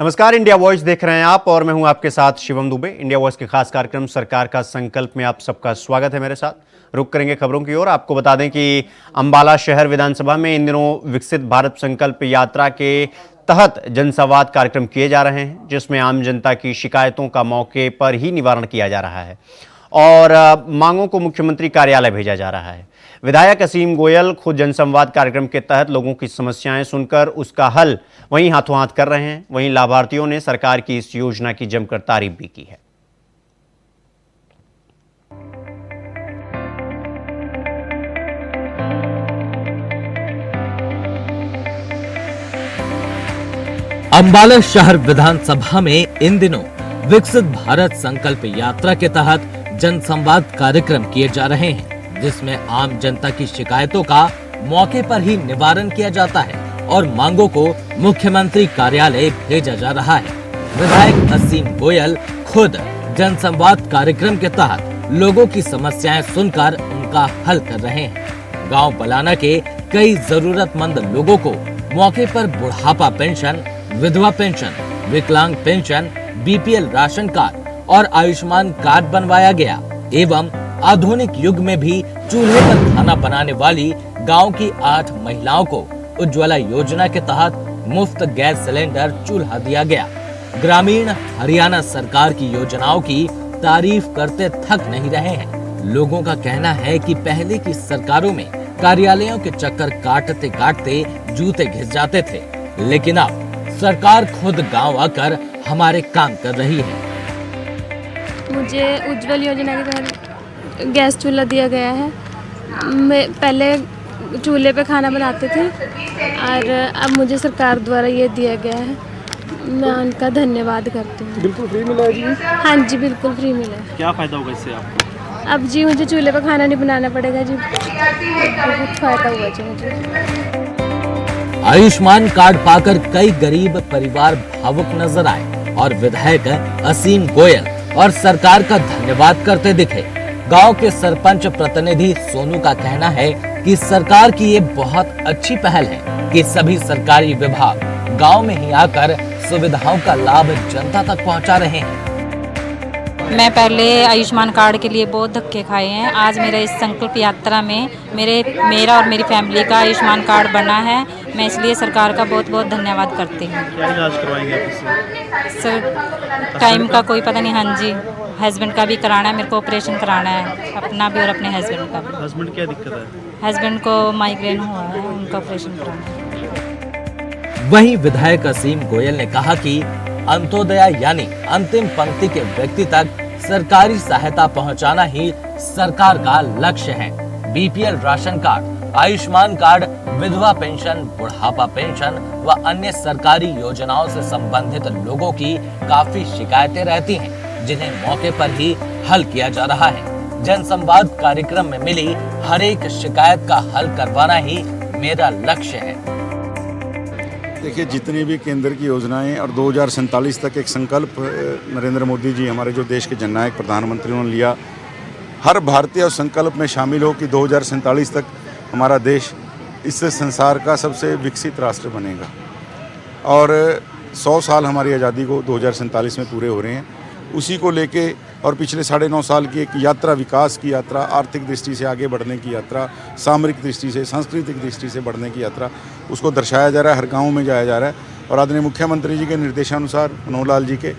नमस्कार, India voice देख रहे हैं आप और मैं हूं आपके साथ शिवम दुबे। इंडिया वॉइस के खास कार्यक्रम सरकार का संकल्प में आप सबका स्वागत है। मेरे साथ रुक करेंगे खबरों की ओर। आपको बता दें कि अंबाला शहर विधानसभा में इन दिनों विकसित भारत संकल्प यात्रा के तहत जनसंवाद कार्यक्रम किए जा रहे हैं, जिसमें आम जनता की शिकायतों का मौके पर ही निवारण किया जा रहा है और मांगों को मुख्यमंत्री कार्यालय भेजा जा रहा है। विधायक असीम गोयल खुद जनसंवाद कार्यक्रम के तहत लोगों की समस्याएं सुनकर उसका हल वहीं हाथों हाथ कर रहे हैं। वहीं लाभार्थियों ने सरकार की इस योजना की जमकर तारीफ भी की है। अंबाला शहर विधानसभा में इन दिनों विकसित भारत संकल्प यात्रा के तहत जनसंवाद कार्यक्रम किए जा रहे हैं, जिसमें आम जनता की शिकायतों का मौके पर ही निवारण किया जाता है और मांगों को मुख्यमंत्री कार्यालय भेजा जा रहा है। विधायक असीम गोयल खुद जनसंवाद कार्यक्रम के तहत लोगों की समस्याएं सुनकर उनका हल कर रहे हैं। गांव बलाना के कई जरूरतमंद लोगों को मौके पर बुढ़ापा पेंशन, विधवा पेंशन, विकलांग पेंशन, बीपीएल राशन कार्ड और आयुष्मान कार्ड बनवाया गया एवं आधुनिक युग में भी चूल्हे पर खाना बनाने वाली गांव की 8 महिलाओं को उज्ज्वला योजना के तहत मुफ्त गैस सिलेंडर चूल्हा दिया गया। ग्रामीण हरियाणा सरकार की योजनाओं की तारीफ करते थक नहीं रहे हैं। लोगों का कहना है कि पहले की सरकारों में कार्यालयों के चक्कर काटते काटते जूते घिस जाते थे, लेकिन अब सरकार खुद गांव आकर हमारे काम कर रही है। मुझे उज्ज्वल योजना के तहत गैस चूल्हा दिया गया है। मैं पहले चूल्हे पे खाना बनाते थे और अब मुझे सरकार द्वारा ये दिया गया है। मैं उनका धन्यवाद करती हूँ। बिल्कुल फ्री मिला है जी? हाँ जी, बिल्कुल फ्री मिला है। क्या फ़ायदा होगा इससे आपको? अब जी मुझे चूल्हे पे खाना नहीं बनाना पड़ेगा जी, बहुत फ़ायदा हुआ जी मुझे। आयुष्मान कार्ड पाकर कई गरीब परिवार भावुक नजर आए और विधायक असीम गोयल और सरकार का धन्यवाद करते दिखे। गांव के सरपंच प्रतिनिधि सोनू का कहना है कि सरकार की ये बहुत अच्छी पहल है कि सभी सरकारी विभाग गांव में ही आकर सुविधाओं का लाभ जनता तक पहुंचा रहे हैं। मैं पहले आयुष्मान कार्ड के लिए बहुत धक्के खाए हैं। आज मेरा इस संकल्प यात्रा में मेरा और मेरी फैमिली का आयुष्मान कार्ड बना है। मैं इसलिए सरकार का बहुत बहुत धन्यवाद करती हूँ। क्या इलाज करवाएंगे आप इससे? सर टाइम का कोई पता नहीं। हाँ जी, हस्बैंड का भी कराना है, मेरे को ऑपरेशन कराना है, अपना भी और अपने हस्बैंड का भी। हस्बैंड क्या दिक्कत है? हस्बैंड को माइग्रेन हुआ है, उनका ऑपरेशन कराना है। वहीं विधायक असीम गोयल ने कहा कि अंत्योदया यानी अंतिम पंक्ति के व्यक्ति तक सरकारी सहायता पहुंचाना ही सरकार का लक्ष्य है। BPL ration card, Ayushman card, विधवा पेंशन, बुढ़ापा पेंशन व अन्य सरकारी योजनाओं से संबंधित लोगों की काफी शिकायतें रहती हैं, जिन्हें मौके पर ही हल किया जा रहा है। जनसंवाद कार्यक्रम में मिली हर एक शिकायत का हल करवाना ही मेरा लक्ष्य है। देखिए, जितनी भी केंद्र की योजनाएं और 2047 तक एक संकल्प नरेंद्र मोदी जी, हमारे जो देश के जननायक प्रधानमंत्री, उन्होंने लिया, हर भारतीय उस संकल्प में शामिल हो कि 2047 तक हमारा देश इस संसार का सबसे विकसित राष्ट्र बनेगा। और 100 साल हमारी आज़ादी को 2047 में पूरे हो रहे हैं। उसी को लेके और पिछले 9.5 साल की एक यात्रा, विकास की यात्रा, आर्थिक दृष्टि से आगे बढ़ने की यात्रा, सामरिक दृष्टि से, सांस्कृतिक दृष्टि से बढ़ने की यात्रा, उसको दर्शाया जा रहा है, हर गांव में जाया जा रहा है। और आदरणीय मुख्यमंत्री जी के निर्देशानुसार, मनोहर लाल जी के,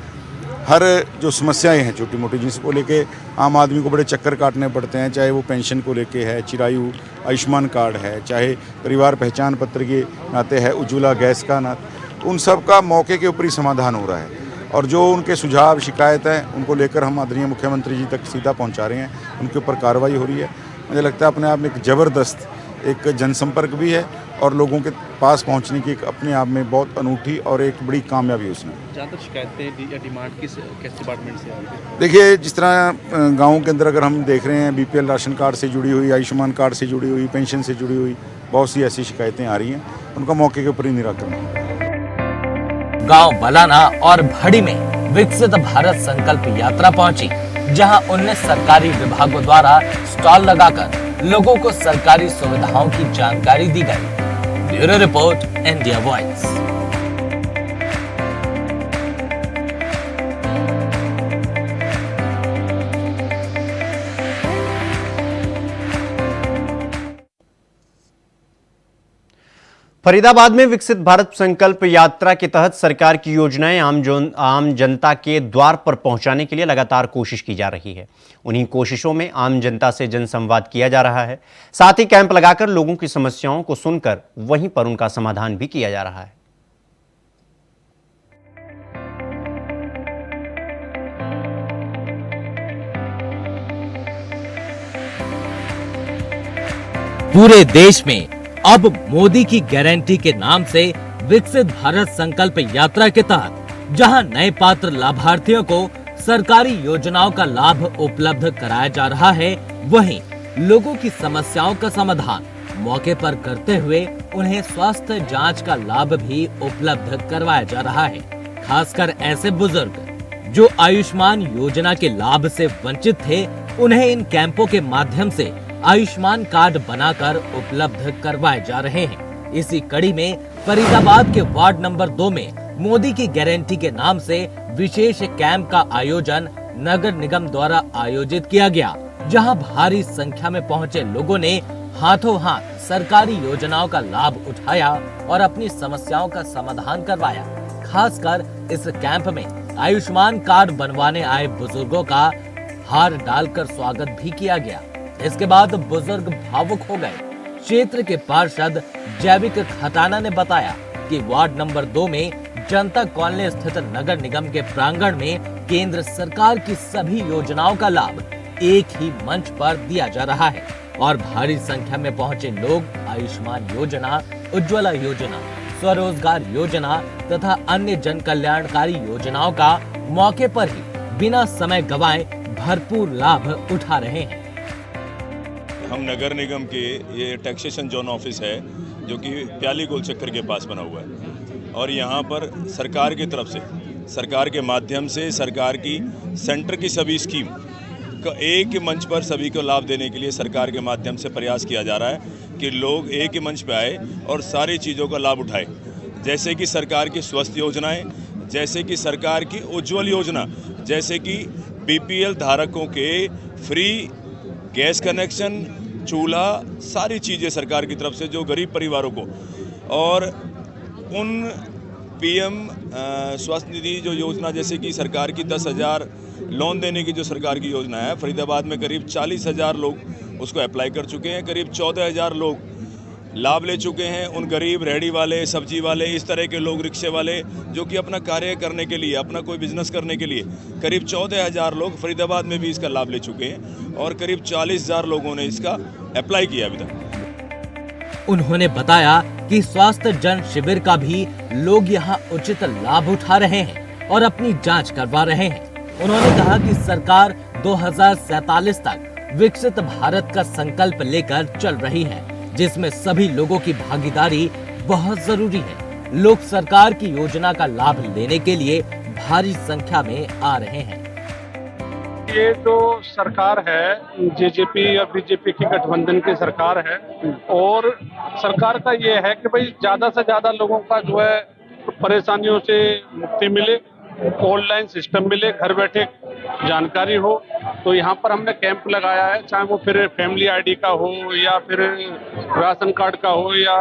हर जो समस्याएं हैं छोटी मोटी, जिसको लेके आम आदमी को बड़े चक्कर काटने पड़ते हैं, चाहे वो पेंशन को लेके है, चिरायु आयुष्मान कार्ड है, चाहे परिवार पहचान पत्र के नाते है, उज्ज्वला गैस का नाते, उन सब का मौके के ऊपर ही समाधान हो रहा है। और जो उनके सुझाव, शिकायत हैं, उनको लेकर हम आदरणीय मुख्यमंत्री जी तक सीधा पहुंचा रहे हैं, उनके ऊपर कार्रवाई हो रही है। मुझे लगता है अपने आप में एक ज़बरदस्त एक जनसंपर्क भी है और लोगों के पास पहुंचने की एक अपने आप में बहुत अनूठी और एक बड़ी कामयाबी उसमें। ज़्यादातर शिकायतें या डिमांड किस डिपार्टमेंट से आ रही है? देखिए, जिस तरह गाँव के अंदर अगर हम देख रहे हैं, बीपीएल राशन कार्ड से जुड़ी हुई, आयुष्मान कार्ड से जुड़ी हुई, पेंशन से जुड़ी हुई बहुत सी ऐसी शिकायतें आ रही हैं, उनका मौके के ऊपर ही निराकरण होगा। गांव बलाना और भड़ी में विकसित भारत संकल्प यात्रा पहुंची, जहां 19 सरकारी विभागों द्वारा स्टॉल लगाकर लोगों को सरकारी सुविधाओं की जानकारी दी गई। Bureau report, India voice. Faridabad में विकसित भारत संकल्प यात्रा के तहत सरकार की योजनाएं आम जनता के द्वार पर पहुंचाने के लिए लगातार कोशिश की जा रही है। उन्हीं कोशिशों में आम जनता से जनसंवाद किया जा रहा है। साथ ही कैंप लगाकर लोगों की समस्याओं को सुनकर वहीं पर उनका समाधान भी किया जा रहा है। पूरे देश में अब मोदी की गारंटी के नाम से विकसित भारत संकल्प यात्रा के तहत जहां नए पात्र लाभार्थियों को सरकारी योजनाओं का लाभ उपलब्ध कराया जा रहा है, वहीं लोगों की समस्याओं का समाधान मौके पर करते हुए उन्हें स्वास्थ्य जांच का लाभ भी उपलब्ध करवाया जा रहा है। खासकर ऐसे बुजुर्ग जो आयुष्मान योजना के लाभ से वंचित थे, उन्हें इन कैंपों के माध्यम से आयुष्मान कार्ड बनाकर उपलब्ध करवाए जा रहे हैं। इसी कड़ी में फरीदाबाद के वार्ड नंबर 2 में मोदी की गारंटी के नाम से विशेष कैंप का आयोजन नगर निगम द्वारा आयोजित किया गया, जहां भारी संख्या में पहुंचे लोगों ने हाथों हाथ सरकारी योजनाओं का लाभ उठाया और अपनी समस्याओं का समाधान करवाया। खासकर इस कैंप में आयुष्मान कार्ड बनवाने आए बुजुर्गों का हार डालकर स्वागत भी किया गया। इसके बाद बुजुर्ग भावुक हो गए। क्षेत्र के पार्षद जैविक खताना ने बताया कि वार्ड नंबर 2 में जनता कॉलोनी स्थित नगर निगम के प्रांगण में केंद्र सरकार की सभी योजनाओं का लाभ एक ही मंच पर दिया जा रहा है और भारी संख्या में पहुंचे लोग आयुष्मान योजना, उज्ज्वला योजना, स्वरोजगार योजना तथा अन्य जन कल्याणकारी योजनाओं का मौके पर ही बिना समय गवाए भरपूर लाभ उठा रहे हैं। हम नगर निगम के ये टैक्सेशन जोन ऑफिस है जो कि प्याली गोल चक्कर के पास बना हुआ है और यहाँ पर सरकार की तरफ से, सरकार के माध्यम से सरकार की सेंटर की सभी स्कीम का एक ही मंच पर सभी को लाभ देने के लिए सरकार के माध्यम से प्रयास किया जा रहा है कि लोग एक ही मंच पर आए और सारी चीज़ों का लाभ उठाए। जैसे कि सरकार की स्वास्थ्य योजनाएँ, जैसे कि सरकार की उज्ज्वल योजना, जैसे कि BPL धारकों के फ्री गैस कनेक्शन, चूल्हा, सारी चीज़ें सरकार की तरफ से जो गरीब परिवारों को, और उन PM स्वास्थ्य निधि जो योजना, जैसे कि सरकार की 10,000 लोन देने की जो सरकार की योजना है, फरीदाबाद में करीब 40,000 लोग उसको अप्लाई कर चुके हैं। करीब 14,000 लोग लाभ ले चुके हैं। उन गरीब रेहड़ी वाले, सब्जी वाले, इस तरह के लोग, रिक्शे वाले जो कि अपना कार्य करने के लिए, अपना कोई बिजनेस करने के लिए, करीब 14,000 लोग फरीदाबाद में भी इसका लाभ ले चुके हैं और करीब 40,000 लोगों ने इसका अप्लाई किया अभी तक। उन्होंने बताया कि स्वास्थ्य जन शिविर का भी लोग यहाँ उचित लाभ उठा रहे हैं और अपनी जांच करवा रहे हैं। उन्होंने कहा कि सरकार 2047 तक विकसित भारत का संकल्प लेकर चल रही है, जिसमें सभी लोगों की भागीदारी बहुत जरूरी है। लोग सरकार की योजना का लाभ लेने के लिए भारी संख्या में आ रहे हैं। ये जो सरकार है जेजेपी और बीजेपी की गठबंधन की सरकार है और सरकार का ये है कि भाई ज्यादा से ज्यादा लोगों का जो है परेशानियों से मुक्ति मिले, ऑनलाइन सिस्टम मिले, घर बैठे जानकारी हो। तो यहाँ पर हमने कैंप लगाया है, चाहे वो फिर फैमिली आईडी का हो या फिर राशन कार्ड का हो या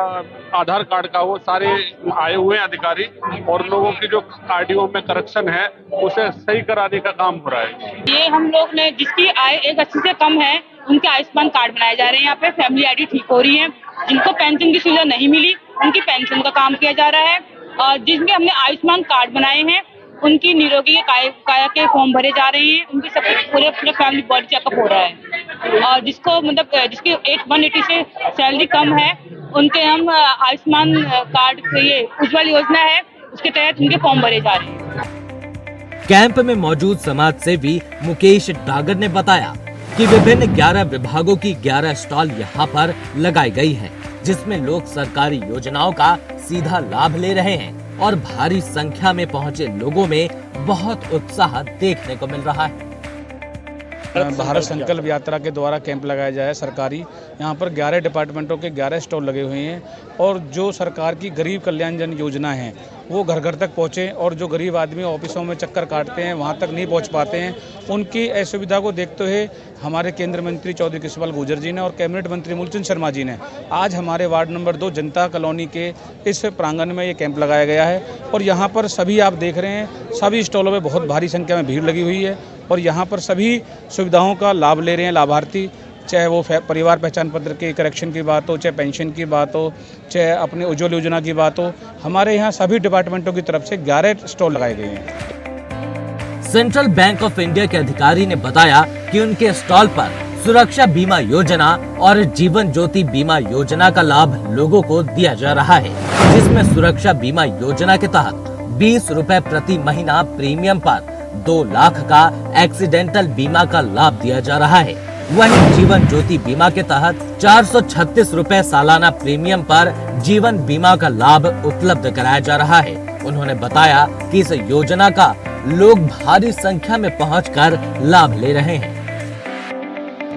आधार कार्ड का हो, सारे आए हुए हैं अधिकारी और लोगों की जो आईडीओ में करेक्शन है उसे सही कराने का काम हो रहा है। ये हम लोग ने जिसकी आय 180 से कम है उनके आयुष्मान कार्ड बनाए जा रहे हैं। यहाँ पे फैमिली आईडी ठीक हो रही है। जिनको पेंशन की सुविधा नहीं मिली उनकी पेंशन का काम किया जा रहा है और जिनके हमने आयुष्मान कार्ड बनाए हैं उनकी निरोगी काया के फॉर्म भरे जा रहे हैं। उनकी सब पूरे फैमिली बॉडी चेकअप हो रहा है और जिसको मतलब जिसकी 180 से सैलरी कम है उनके हम आयुष्मान कार्ड, ये उज्ज्वल योजना है, उसके तहत उनके फॉर्म भरे जा रहे हैं। कैंप में मौजूद समाज सेवी मुकेश डागर ने बताया कि विभिन्न 11 विभागों की 11 स्टॉल यहाँ पर लगाई गई है, जिसमें लोग सरकारी योजनाओं का सीधा लाभ ले रहे हैं और भारी संख्या में पहुंचे लोगों में बहुत उत्साह देखने को मिल रहा है। भारत संकल्प यात्रा के द्वारा कैंप लगाया जाए सरकारी। यहाँ पर 11 डिपार्टमेंटों के 11 स्टॉल लगे हुए हैं और जो सरकार की गरीब कल्याण जन योजना है वो घर घर तक पहुँचे और जो गरीब आदमी ऑफिसों में चक्कर काटते हैं वहाँ तक नहीं पहुँच पाते हैं, उनकी असुविधा को देखते हुए हमारे केंद्रीय मंत्री चौधरी कृष्णपाल गुर्जर जी ने और कैबिनेट मंत्री मूलचंद शर्मा जी ने आज हमारे वार्ड नंबर 2 जनता कॉलोनी के इस प्रांगण में ये कैंप लगाया गया है। और यहाँ पर सभी आप देख रहे हैं, सभी स्टॉलों में बहुत भारी संख्या में भीड़ लगी हुई है और यहाँ पर सभी सुविधाओं का लाभ ले रहे हैं लाभार्थी, चाहे वो परिवार पहचान पत्र के करेक्शन की बात हो, चाहे पेंशन की बात हो, चाहे अपने उज्ज्वल योजना की बात हो। हमारे यहाँ सभी डिपार्टमेंटों की तरफ से 11 स्टॉल लगाए गए हैं। सेंट्रल बैंक ऑफ इंडिया के अधिकारी ने बताया कि उनके स्टॉल पर सुरक्षा बीमा योजना और जीवन ज्योति बीमा योजना का लाभ लोगों को दिया जा रहा है, जिसमें सुरक्षा बीमा योजना के तहत 20 रुपए प्रति महीना प्रीमियम पर 2 लाख का एक्सीडेंटल बीमा का लाभ दिया जा रहा है। वहीं जीवन ज्योति बीमा के तहत 436 रुपए सालाना प्रीमियम पर जीवन बीमा का लाभ उपलब्ध कराया जा रहा है। उन्होंने बताया कि इस योजना का लोग भारी संख्या में पहुंचकर लाभ ले रहे हैं।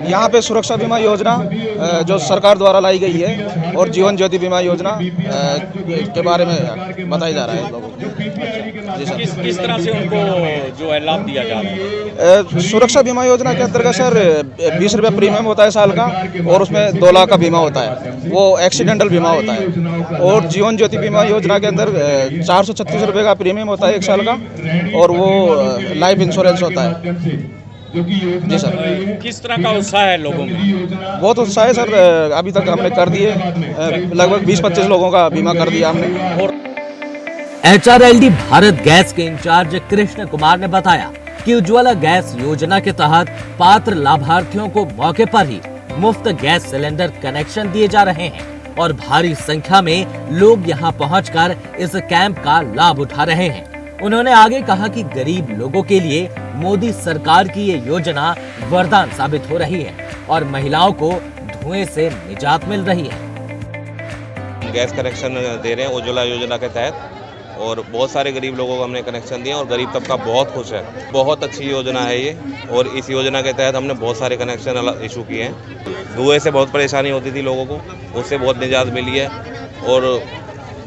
यहाँ पे सुरक्षा बीमा योजना जो सरकार द्वारा लाई गई है और जीवन ज्योति बीमा योजना के बारे में बताया जा रहा है लोगों को। जी सर, किस तरह से उनको जो है लाभ दिया जा रहा है? सुरक्षा बीमा योजना के अंतर्गत सर 20 रुपये प्रीमियम होता है साल का और उसमें 2 लाख का बीमा होता है, वो एक्सीडेंटल बीमा होता है। और जीवन ज्योति बीमा योजना के अंदर 436 रुपये का प्रीमियम होता है 1 साल का और वो लाइफ इंश्योरेंस होता है। जी सर, किस तरह का उत्साह है लोगों में? बहुत उत्साह है सर। अभी तक हमने कर दिए लगभग 20-25 लोगों का बीमा कर दिया हमने। और HRLD भारत गैस के इंचार्ज कृष्ण कुमार ने बताया कि उज्ज्वला गैस योजना के तहत पात्र लाभार्थियों को मौके पर ही मुफ्त गैस सिलेंडर कनेक्शन दिए जा रहे हैं और भारी संख्या में लोग यहां पहुंचकर इस कैंप का लाभ उठा रहे हैं। उन्होंने आगे कहा कि गरीब लोगों के लिए मोदी सरकार की ये योजना वरदान साबित हो रही है और महिलाओं को धुएं से निजात मिल रही है। गैस कनेक्शन दे रहे हैं उज्ज्वला योजना के तहत और बहुत सारे गरीब लोगों को हमने कनेक्शन दिए और गरीब तबका बहुत खुश है। बहुत अच्छी योजना है ये और इस योजना के तहत हमने बहुत सारे कनेक्शन इशू किए हैं। धुएं से बहुत परेशानी होती थी लोगों को, उससे बहुत निजात मिली है और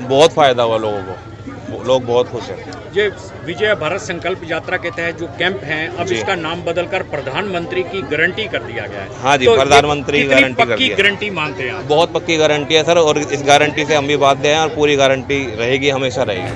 बहुत फ़ायदा हुआ लोगों को, लोग बहुत खुश हैं। ये विजय भारत संकल्प यात्रा के तहत जो कैंप हैं, अब इसका नाम बदलकर प्रधानमंत्री की गारंटी कर दिया गया है। हाँ जी, तो प्रधानमंत्री गारंटी कर दिया। गारंटी मांगते हैं? बहुत पक्की गारंटी है सर और इस गारंटी से हम भी बाध्य हैं और पूरी गारंटी रहेगी, हमेशा रहेगी।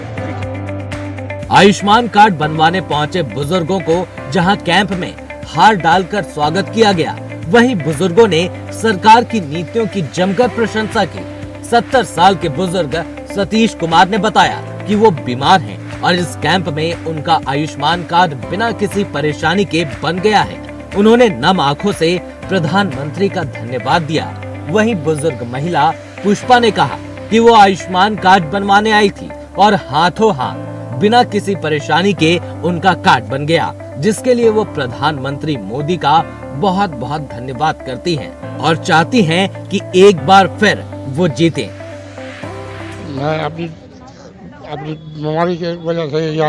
आयुष्मान कार्ड बनवाने पहुंचे बुजुर्गों को जहां कैंप में हार डालकर स्वागत किया गया, वहीं बुजुर्गों ने सरकार की नीतियों की जमकर प्रशंसा की। 70 साल के बुजुर्ग सतीश कुमार ने बताया कि वो बीमार हैं और इस कैंप में उनका आयुष्मान कार्ड बिना किसी परेशानी के बन गया है। उन्होंने नम आंखों से प्रधानमंत्री का धन्यवाद दिया। वहीं बुजुर्ग महिला पुष्पा ने कहा कि वो आयुष्मान कार्ड बनवाने आई थी और हाथों हाथ बिना किसी परेशानी के उनका कार्ड बन गया, जिसके लिए वो प्रधानमंत्री मोदी का बहुत बहुत धन्यवाद करती हैं और चाहती हैं कि एक बार फिर वो जीते। मैं अपनी बीमारी की वजह से या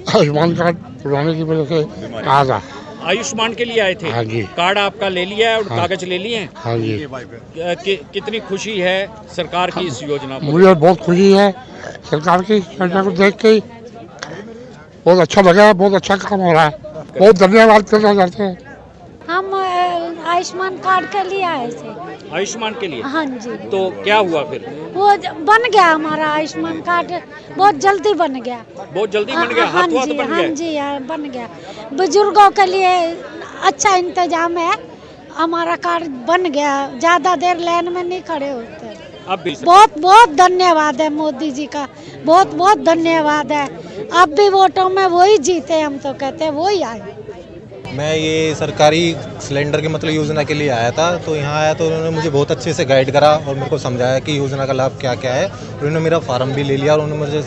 आयुष्मान कार्ड बनवाने की वजह से आ था। आयुष्मान के लिए आए थे? हाँ जी। कार्ड आपका ले लिया है और कागज ले लिए हैं? हाँ जी। कितनी खुशी है सरकार की इस योजना पर? मुझे बहुत खुशी है सरकार की योजना को देख के, बहुत अच्छा लगा, बहुत अच्छा काम हो रहा है। बहुत धन्यवाद करना चाहते हैं। हम आयुष्मान कार्ड के लिए आए थे। आयुष्मान के लिए? हाँ जी। तो क्या हुआ फिर? वो बन गया हमारा आयुष्मान कार्ड, बहुत जल्दी बन गया। बहुत जल्दी बन गया? हाँ जी, हाँ जी यार बन गया। बुजुर्गों के लिए अच्छा इंतजाम है, हमारा कार्ड बन गया, ज्यादा देर लाइन में नहीं खड़े होते। अब भी बहुत बहुत धन्यवाद है मोदी जी का, बहुत बहुत धन्यवाद है। अब भी वोटों में वही जीते, हम तो कहते हैं वही आए। मैं ये सरकारी सिलेंडर की मतलब योजना के लिए आया था, तो यहाँ आया तो उन्होंने मुझे बहुत अच्छे से गाइड करा और मेरे को समझाया कि योजना का लाभ क्या क्या है। उन्होंने मेरा फार्म भी ले लिया और उन्होंने मुझे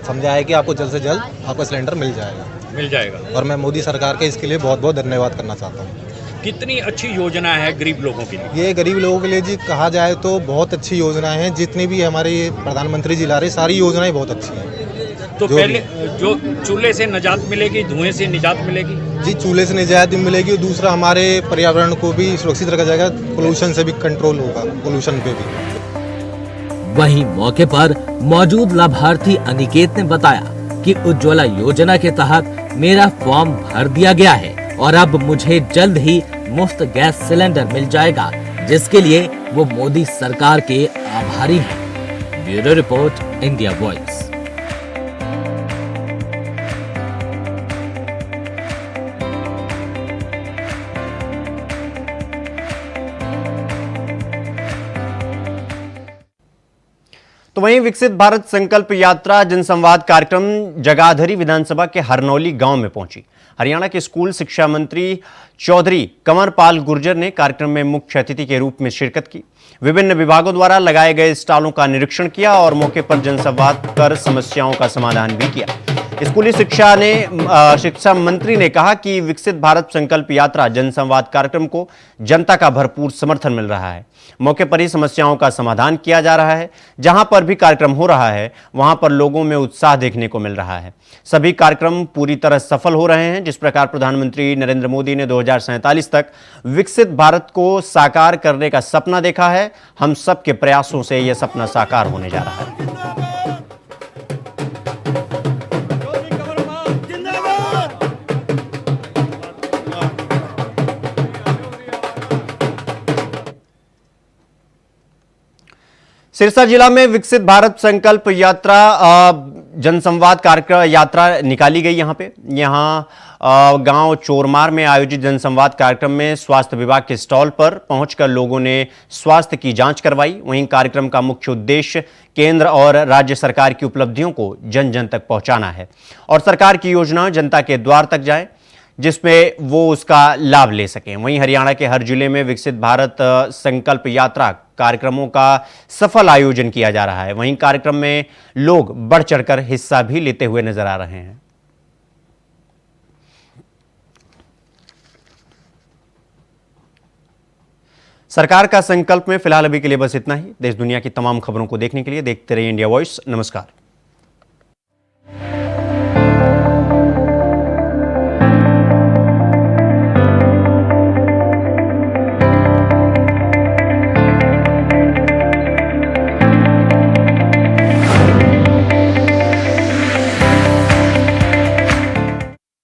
समझाया कि आपको जल्द से जल्द आपका सिलेंडर मिल जाएगा। और मैं मोदी सरकार के इसके लिए बहुत बहुत धन्यवाद करना चाहता हूँ। कितनी अच्छी योजना है गरीब लोगों के लिए? ये गरीब लोगों के लिए जी कहा जाए तो बहुत अच्छी योजना है। जितनी भी हमारे प्रधानमंत्री जी ला रहे सारी योजनाएं बहुत अच्छी हैं। तो जो पहले जो चूल्हे से निजात मिलेगी, धुएं से निजात मिलेगी। जी चूल्हे से निजात भी मिलेगी और दूसरा हमारे पर्यावरण को भी सुरक्षित रखा जाएगा, पोल्यूशन से भी कंट्रोल होगा, पोल्यूशन पे भी। वहीं मौके पर मौजूद लाभार्थी अनिकेत ने बताया कि उज्ज्वला योजना के तहत मेरा फॉर्म भर दिया गया है और अब मुझे जल्द ही मुफ्त गैस सिलेंडर मिल जाएगा, जिसके लिए वो मोदी सरकार के आभारी हैं। Bureau report, India voice. तो वहीं विकसित भारत संकल्प यात्रा जनसंवाद कार्यक्रम जगाधरी विधानसभा के हरनौली गांव में पहुंची। हरियाणा के स्कूल शिक्षा मंत्री चौधरी कंवरपाल गुर्जर ने कार्यक्रम में मुख्य अतिथि के रूप में शिरकत की। विभिन्न विभागों द्वारा लगाए गए स्टॉलों का निरीक्षण किया और मौके पर जनसंवाद कर समस्याओं का समाधान भी किया। स्कूली शिक्षा मंत्री ने कहा कि विकसित भारत संकल्प यात्रा जनसंवाद कार्यक्रम को जनता का भरपूर समर्थन मिल रहा है। मौके पर ही समस्याओं का समाधान किया जा रहा है। जहां पर भी कार्यक्रम हो रहा है वहां पर लोगों में उत्साह देखने को मिल रहा है। सभी कार्यक्रम पूरी तरह सफल हो रहे हैं। जिस प्रकार प्रधानमंत्री नरेंद्र मोदी ने 2047 तक विकसित भारत को साकार करने का सपना देखा है, हम सबके प्रयासों से यह सपना साकार होने जा रहा है। सिरसा जिला में विकसित भारत संकल्प यात्रा जनसंवाद कार्यक्रम यात्रा निकाली गई। यहाँ गांव चोरमार में आयोजित जनसंवाद कार्यक्रम में स्वास्थ्य विभाग के स्टॉल पर पहुंचकर लोगों ने स्वास्थ्य की जांच करवाई। वहीं कार्यक्रम का मुख्य उद्देश्य केंद्र और राज्य सरकार की उपलब्धियों को जन जन तक पहुंचाना है और सरकार की योजना जनता के द्वार तक जाए, जिसमें वो उसका लाभ ले सकें। वहीं हरियाणा के हर जिले में विकसित भारत संकल्प यात्रा कार्यक्रमों का सफल आयोजन किया जा रहा है। वहीं कार्यक्रम में लोग बढ़ चढ़कर हिस्सा भी लेते हुए नजर आ रहे हैं। सरकार का संकल्प में फिलहाल अभी के लिए बस इतना ही। देश दुनिया की तमाम खबरों को देखने के लिए देखते रहिए इंडिया वॉइस। नमस्कार।